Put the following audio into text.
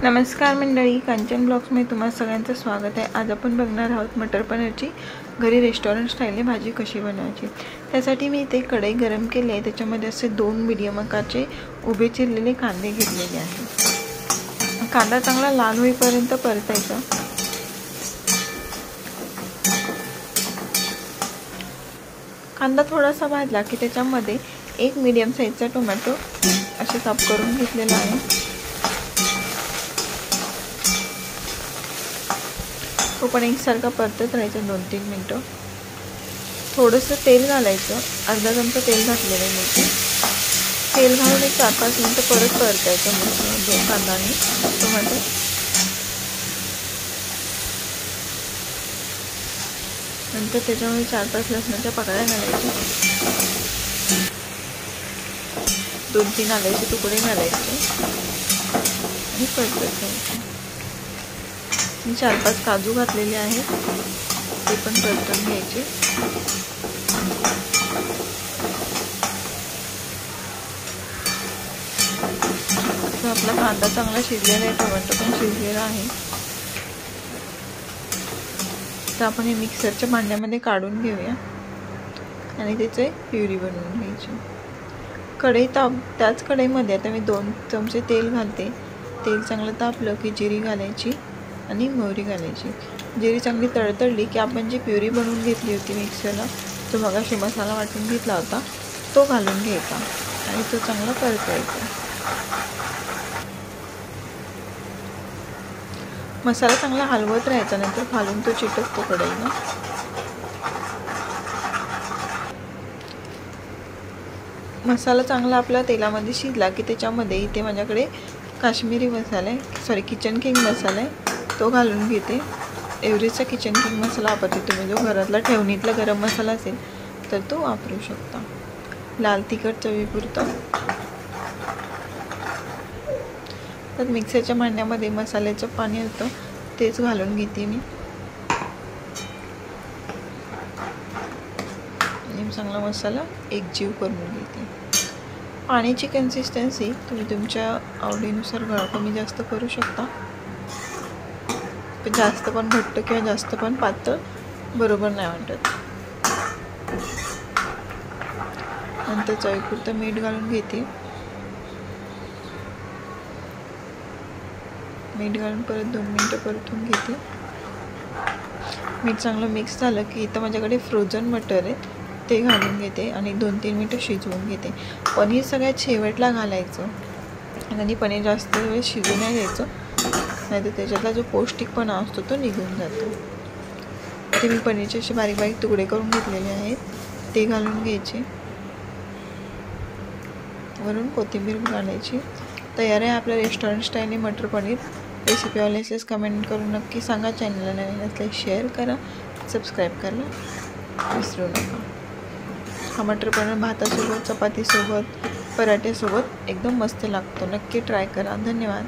नमस्कार मंडळी, कांचन ब्लॉग्समध्ये तुम्हा सगळ्यांचं स्वागत आहे। आज आपण बघणार आहोत मटर पनीरची घरी रेस्टॉरंट स्टाईलने भाजी कशी बनवायची। त्यासाठी मी इथे कढई गरम केली आहे। त्याच्यामध्ये असे 2 मीडियम आकाराचे उभे चिरलेले कांदे घेतलेले आहेत। कांदा चांगला लाल होईपर्यंत परतायचा। कांदा थोडासा भाजला की त्याच्यामध्ये एक मीडियम साइजचा टोमॅटो असे काप करून घेतलेला आहे। तो पण एकसारखा परतत राहायचा 2-3 मिनिटं। थोडंसं तेल घालायचं, अर्धा चमचा तेल घातलेलं आहे मी। तेल घालून 4-5 मिनिटं परत परतायचं मस्त कांदा आणि टोमॅटो। नंतर त्याच्यामध्ये 4-5 लसणाच्या पाकळ्या घालायच्या, 2-3 आल्याचे तुकडे घालायचे आणि परतायचे। 4-5 काजू घातलेले आहेत, ते पण परतून घ्यायचे। तर आपला कांदा चांगला शिजलेला आहे, टोमॅटो पण शिजलेला आहे। तर आपण हे मिक्सरच्या भांड्यामध्ये काढून घेऊया आणि त्याचे प्युरी बनवून घ्यायची। त्याच कढईमध्ये आता मी 2 चमचे तेल घालते। तेल चांगलं तापलं की जिरी घालायची आणि मोहरी घालायची। जिरी चांगली तडतडली की आपण जी प्युरी बनवून घेतली होती मिक्सरला, तो मगाशी मसाला वाटून घेतला होता, तो घालून घ्यायचा आणि तो चांगला परतायचा। मसाला चांगला हलवत राहायचा, नंतर खालून तो चिटकतो कढईला। मसाला चांगला आपला तेलामध्ये शिजला की त्याच्यामध्ये इथे माझ्याकडे काश्मीरी मसाला आहे, किचन किंग मसाला आहे, तो घालून घेते। एव्हरेजचा किचन किंग मसाला वापरते तुम्ही, जो घरातला ठेवणीतला गरम मसाला असेल तर तो वापरू शकता। लाल तिखट चवीपुरतं। तर मिक्सरच्या भांड्यामध्ये मसाल्याचं पाणी होतं तेच घालून घेते मी आणि चांगला मसाला एकजीव करून घेते। पाण्याची कन्सिस्टन्सी तुम्ही तुमच्या आवडीनुसार कमी जास्त करू शकता। जास्त पण घट्ट किंवा जास्त पण पातळ बरोबर नाही वाटत। नंतर चवीपुरतं मीठ घालून घेते। मीठ घालून परत 2 मिनिटं परतून घेते। मीठ चांगलं मिक्स झालं की इथं माझ्याकडे फ्रोझन मटर आहे, ते घालून घेते आणि 2-3 मिनिटं शिजवून घेते। पनीर सगळ्यात शेवटला घालायचं आणि पनीर जास्त वेळ शिजू नाही द्यायचं, नाहीतर त्याच्यातला जो पौष्टिकपणा असतो तो निघून जातो। ते मी पनीरचे असे बारीक बारीक तुकडे करून घेतलेले आहेत, ते घालून घ्यायचे। वरून कोथिंबीर घालायची। तयार आहे आपल्या रेस्टॉरंट स्टाईलने मटर पनीर। रेसिपी आवडल्यास कमेंट करून नक्की सांगा। चॅनलला नवीन असल्यास शेअर करा, सबस्क्राईब करायला विसरू नका। हा मटर पनीर भातासोबत, चपातीसोबत, पराठ्यासोबत एकदम मस्त लागतो। नक्की ट्राय करा। धन्यवाद।